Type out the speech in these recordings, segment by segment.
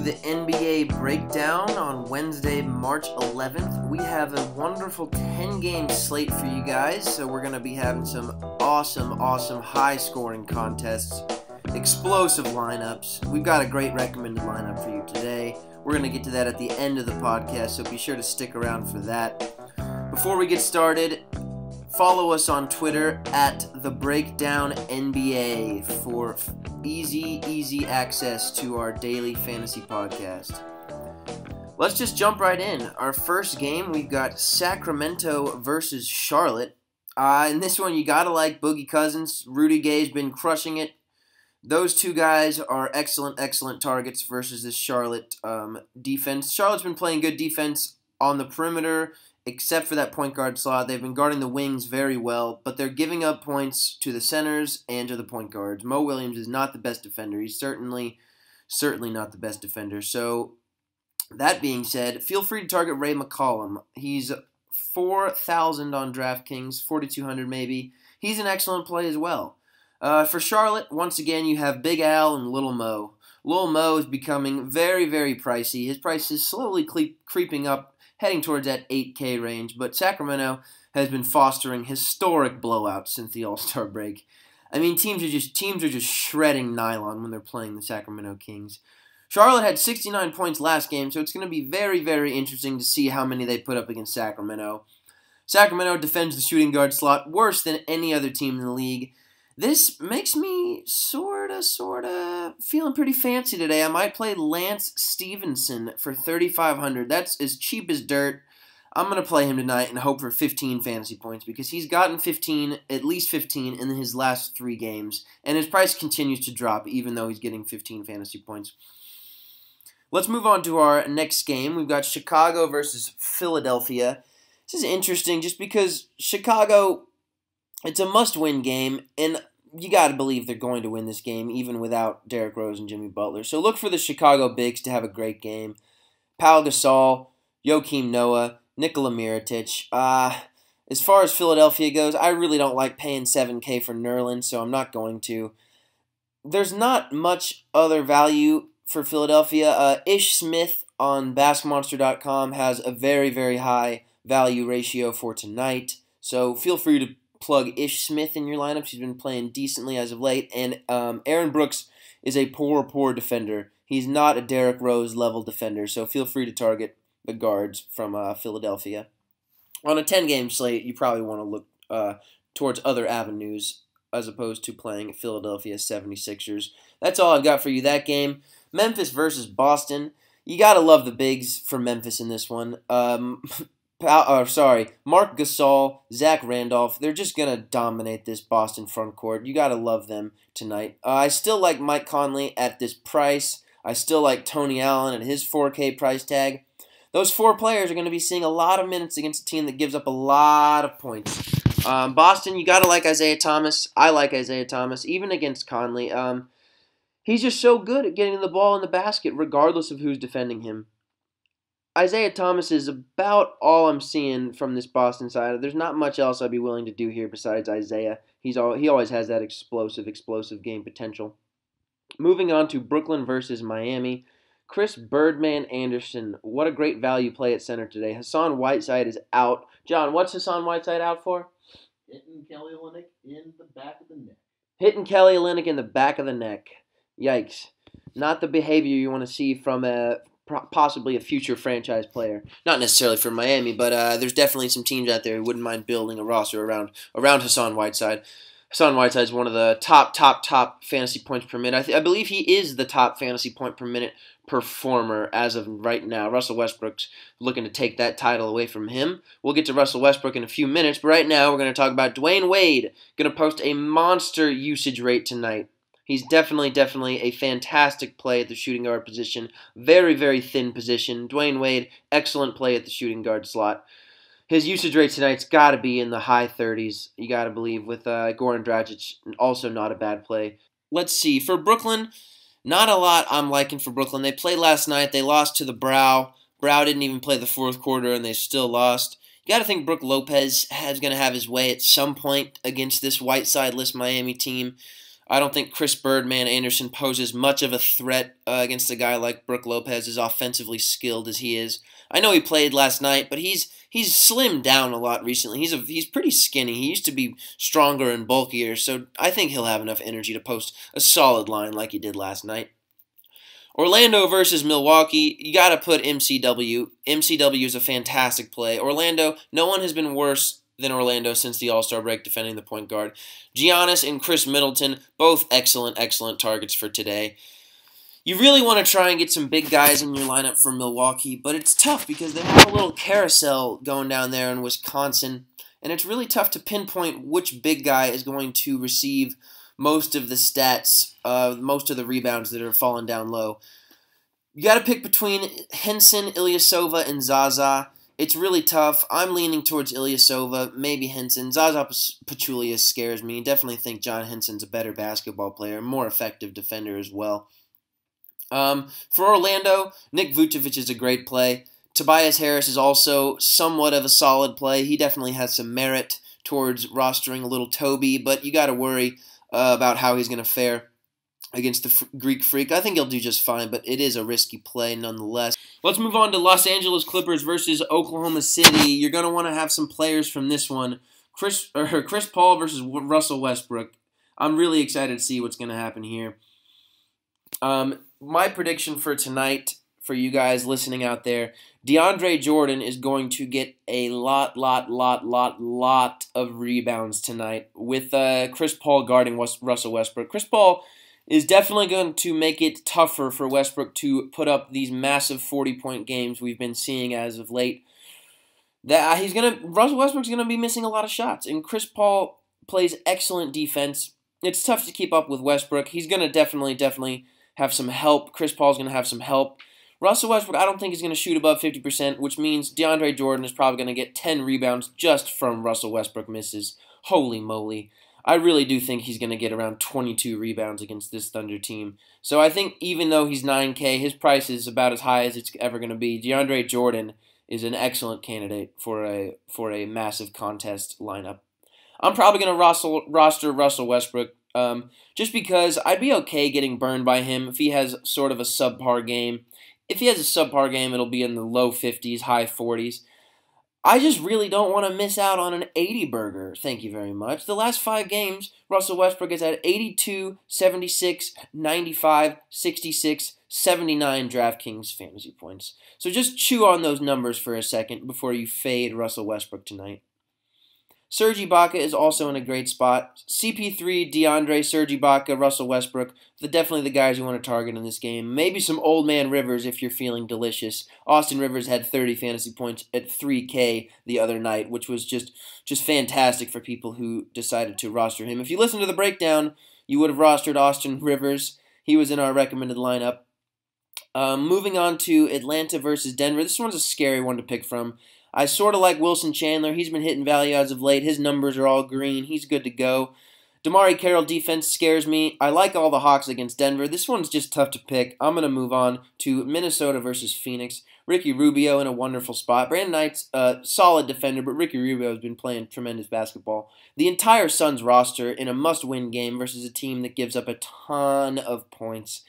the NBA breakdown on Wednesday, March 11th. We have a wonderful 10-game slate for you guys, so we're going to be having some awesome high-scoring contests, explosive lineups. We've got a great recommended lineup for you today. We're going to get to that at the end of the podcast, so be sure to stick around for that. Before we get started, follow us on Twitter at TheBreakdownNBA for easy access to our daily fantasy podcast. Let's just jump right in. Our first game, we've got Sacramento versus Charlotte. In this one, you gotta like Boogie Cousins. Rudy Gay's been crushing it. Those two guys are excellent targets versus this Charlotte defense. Charlotte's been playing good defense on the perimeter, except for that point guard slot. They've been guarding the wings very well, but they're giving up points to the centers and to the point guards. Mo Williams is not the best defender. He's certainly not the best defender. So, that being said, feel free to target Ray McCollum. He's 4,000 on DraftKings, 4,200 maybe. He's an excellent play as well. For Charlotte, once again, you have Big Al and Little Mo. Little Mo is becoming very pricey. His price is slowly creeping up, heading towards that 8K range, but Sacramento has been fostering historic blowouts since the All-Star break. I mean, teams are just shredding nylon when they're playing the Sacramento Kings. Charlotte had 69 points last game, so it's going to be very interesting to see how many they put up against Sacramento. Sacramento defends the shooting guard slot worse than any other team in the league. This makes me sorta feeling pretty fancy today. I might play Lance Stevenson for 3,500. That's as cheap as dirt. I'm going to play him tonight and hope for 15 fantasy points because he's gotten at least 15 in his last 3 games, and his price continues to drop even though he's getting 15 fantasy points. Let's move on to our next game. We've got Chicago versus Philadelphia. This is interesting just because Chicago, it's a must-win game, and you got to believe they're going to win this game, even without Derrick Rose and Jimmy Butler. So look for the Chicago Bigs to have a great game. Pau Gasol, Joakim Noah, Nikola Mirotic. As far as Philadelphia goes, I really don't like paying $7K for Nerlens, so I'm not going to. There's not much other value for Philadelphia. Ish Smith on basketmonster.com has a very high value ratio for tonight, so feel free to plug Ish Smith in your lineup. She's been playing decently as of late. And Aaron Brooks is a poor defender. He's not a Derrick Rose level defender, so feel free to target the guards from Philadelphia. On a 10-game slate, you probably want to look towards other avenues as opposed to playing Philadelphia 76ers. That's all I've got for you that game. Memphis versus Boston. You got to love the bigs for Memphis in this one. Mark Gasol, Zach Randolph, they're just going to dominate this Boston front court. You got to love them tonight. I still like Mike Conley at this price. I still like Tony Allen at his 4K price tag. Those 4 players are going to be seeing a lot of minutes against a team that gives up a lot of points. Boston, you got to like Isaiah Thomas. I like Isaiah Thomas, even against Conley. He's just so good at getting the ball in the basket regardless of who's defending him. Isaiah Thomas is about all I'm seeing from this Boston side. There's not much else I'd be willing to do here besides Isaiah. He always has that explosive game potential. Moving on to Brooklyn versus Miami. Chris Birdman Anderson. What a great value play at center today. Hassan Whiteside is out. John, what's Hassan Whiteside out for? Hitting Kelly Olynyk in the back of the neck. Hitting Kelly Olynyk in the back of the neck. Yikes. Not the behavior you want to see from possibly a future franchise player. Not necessarily for Miami, but there's definitely some teams out there who wouldn't mind building a roster around Hassan Whiteside. Hassan Whiteside is one of the top fantasy points per minute. I believe he is the top fantasy point per minute performer as of right now. Russell Westbrook's looking to take that title away from him. We'll get to Russell Westbrook in a few minutes, but right now we're going to talk about Dwayne Wade. Going to post a monster usage rate tonight. He's definitely a fantastic play at the shooting guard position. Very thin position. Dwayne Wade, excellent play at the shooting guard slot. His usage rate tonight's got to be in the high 30s, you got to believe, with Goran Dragic, also not a bad play. Let's see. For Brooklyn, not a lot I'm liking for Brooklyn. They played last night. They lost to the Brow. Brow didn't even play the fourth quarter, and they still lost. You got to think Brook Lopez is going to have his way at some point against this Whiteside-less Miami team. I don't think Chris Birdman Anderson poses much of a threat against a guy like Brook Lopez, as offensively skilled as he is. I know he played last night, but he's slimmed down a lot recently. He's pretty skinny. He used to be stronger and bulkier, so I think he'll have enough energy to post a solid line like he did last night. Orlando versus Milwaukee, you got to put MCW. MCW is a fantastic play. Orlando, no one has been worse than Orlando since the All-Star break defending the point guard. Giannis and Chris Middleton, both excellent targets for today. You really want to try and get some big guys in your lineup for Milwaukee, but it's tough because they have a little carousel going down there in Wisconsin, and it's really tough to pinpoint which big guy is going to receive most of the stats, most of the rebounds that are falling down low. You got to pick between Henson, Ilyasova, and Zaza. It's really tough. I'm leaning towards Ilyasova, maybe Henson. Zaza Pachulia scares me. Definitely think John Henson's a better basketball player, more effective defender as well. For Orlando, Nick Vucevic is a great play. Tobias Harris is also somewhat of a solid play. He definitely has some merit towards rostering a little Toby, but you got to worry about how he's going to fare against the Greek Freak. I think he'll do just fine, but it is a risky play nonetheless. Let's move on to Los Angeles Clippers versus Oklahoma City. You're going to want to have some players from this one. Chris Paul versus Russell Westbrook. I'm really excited to see what's going to happen here. My prediction for tonight, for you guys listening out there, DeAndre Jordan is going to get a lot of rebounds tonight with Chris Paul guarding Russell Westbrook. Chris Paul is definitely going to make it tougher for Westbrook to put up these massive 40-point games we've been seeing as of late. Russell Westbrook's gonna be missing a lot of shots, and Chris Paul plays excellent defense. It's tough to keep up with Westbrook. He's gonna definitely have some help. Chris Paul's gonna have some help. Russell Westbrook, I don't think he's going to shoot above 50%, which means DeAndre Jordan is probably going to get 10 rebounds just from Russell Westbrook misses. Holy moly. I really do think he's going to get around 22 rebounds against this Thunder team. So I think even though he's $9K, his price is about as high as it's ever going to be. DeAndre Jordan is an excellent candidate for a massive contest lineup. I'm probably going to roster Russell Westbrook just because I'd be okay getting burned by him if he has sort of a subpar game. If he has a subpar game, it'll be in the low 50s, high 40s. I just really don't want to miss out on an 80-burger. Thank you very much. The last 5 games, Russell Westbrook has had 82, 76, 95, 66, 79 DraftKings fantasy points. So just chew on those numbers for a second before you fade Russell Westbrook tonight. Serge Ibaka is also in a great spot. CP3, DeAndre, Serge Ibaka, Russell Westbrook, definitely the guys you want to target in this game. Maybe some old man Rivers if you're feeling delicious. Austin Rivers had 30 fantasy points at 3K the other night, which was just fantastic for people who decided to roster him. If you listen to the breakdown, you would have rostered Austin Rivers. He was in our recommended lineup. Moving on to Atlanta versus Denver. This one's a scary one to pick from. I sort of like Wilson Chandler. He's been hitting value as of late. His numbers are all green. He's good to go. Damari Carroll defense scares me. I like all the Hawks against Denver. This one's just tough to pick. I'm going to move on to Minnesota versus Phoenix. Ricky Rubio in a wonderful spot. Brandon Knight's a solid defender, but Ricky Rubio has been playing tremendous basketball. The entire Suns roster in a must-win game versus a team that gives up a ton of points.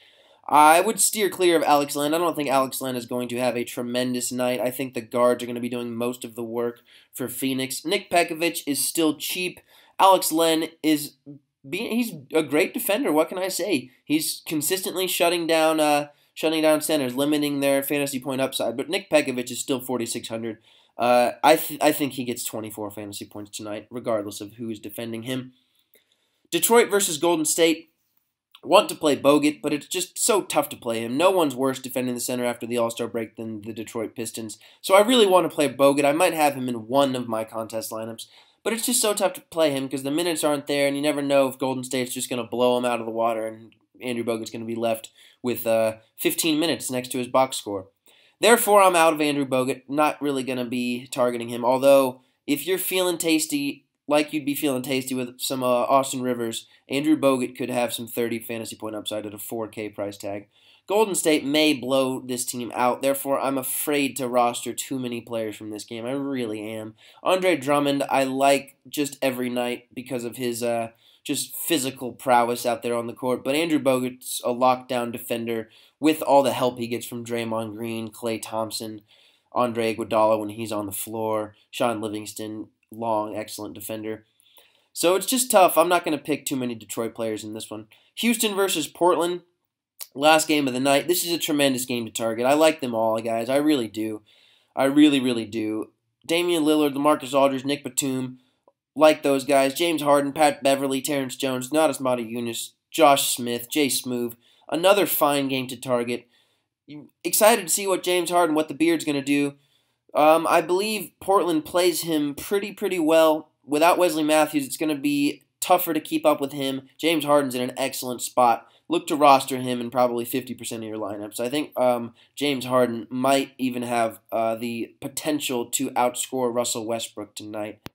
I would steer clear of Alex Len. I don't think Alex Len is going to have a tremendous night. I think the guards are going to be doing most of the work for Phoenix. Nick Pekovic is still cheap. Alex Len he's a great defender. What can I say? He's consistently shutting down centers, limiting their fantasy point upside. But Nick Pekovic is still 4,600. I think he gets 24 fantasy points tonight, regardless of who is defending him. Detroit versus Golden State. Want to play Bogut, but it's just so tough to play him. No one's worse defending the center after the All-Star break than the Detroit Pistons. So I really want to play Bogut. I might have him in one of my contest lineups, but it's just so tough to play him because the minutes aren't there, and you never know if Golden State's just going to blow him out of the water, and Andrew Bogut's going to be left with 15 minutes next to his box score. Therefore, I'm out of Andrew Bogut. Not really going to be targeting him, although if you're feeling tasty, like you'd be feeling tasty with some Austin Rivers, Andrew Bogut could have some 30 fantasy point upside at a 4K price tag. Golden State may blow this team out, therefore I'm afraid to roster too many players from this game. I really am. Andre Drummond, I like just every night because of his just physical prowess out there on the court. But Andrew Bogut's a lockdown defender with all the help he gets from Draymond Green, Klay Thompson, Andre Iguodala when he's on the floor, Sean Livingston, long, excellent defender. So it's just tough. I'm not going to pick too many Detroit players in this one. Houston versus Portland, last game of the night. This is a tremendous game to target. I like them all, guys. I really do. I really, really do. Damian Lillard, LaMarcus Aldridge, Nick Batum, like those guys. James Harden, Pat Beverly, Terrence Jones, Nadas Yunus, Josh Smith, Jay Smoove. Another fine game to target. Excited to see what James Harden, what the Beard's going to do. I believe Portland plays him pretty well. Without Wesley Matthews, it's going to be tougher to keep up with him. James Harden's in an excellent spot. Look to roster him in probably 50% of your lineups. I think James Harden might even have the potential to outscore Russell Westbrook tonight.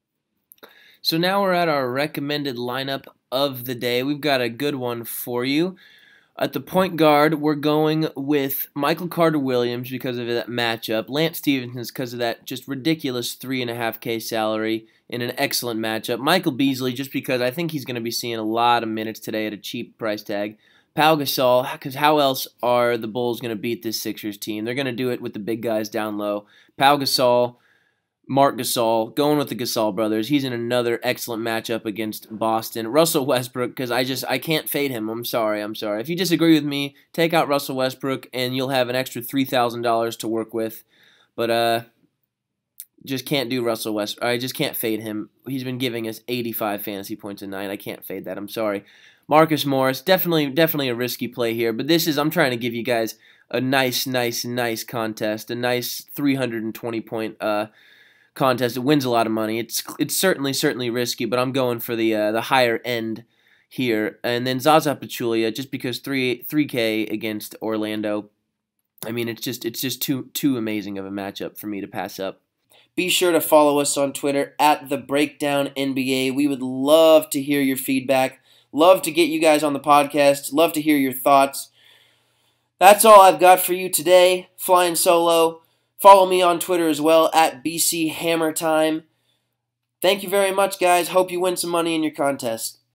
So now we're at our recommended lineup of the day. We've got a good one for you. At the point guard, we're going with Michael Carter-Williams because of that matchup. Lance Stevenson because of that just ridiculous $3.5K salary in an excellent matchup. Michael Beasley just because I think he's going to be seeing a lot of minutes today at a cheap price tag. Pau Gasol, because how else are the Bulls going to beat this Sixers team? They're going to do it with the big guys down low. Pau Gasol, Marc Gasol, going with the Gasol brothers. He's in another excellent matchup against Boston. Russell Westbrook, because I can't fade him. I'm sorry. If you disagree with me, take out Russell Westbrook, and you'll have an extra $3,000 to work with. But just can't do Russell Westbrook. I just can't fade him. He's been giving us 85 fantasy points a night. I can't fade that. I'm sorry. Marcus Morris, definitely a risky play here, but I'm trying to give you guys a nice contest, a nice 320-point contest. It wins a lot of money. It's certainly risky, but I'm going for the higher end here. And then Zaza Pachulia, just because 3K against Orlando. I mean, it's just too amazing of a matchup for me to pass up. Be sure to follow us on Twitter at The Breakdown NBA. We would love to hear your feedback. Love to get you guys on the podcast. Love to hear your thoughts. That's all I've got for you today. Flying solo. Follow me on Twitter as well at BC Hammer Time. Thank you very much, guys. Hope you win some money in your contest.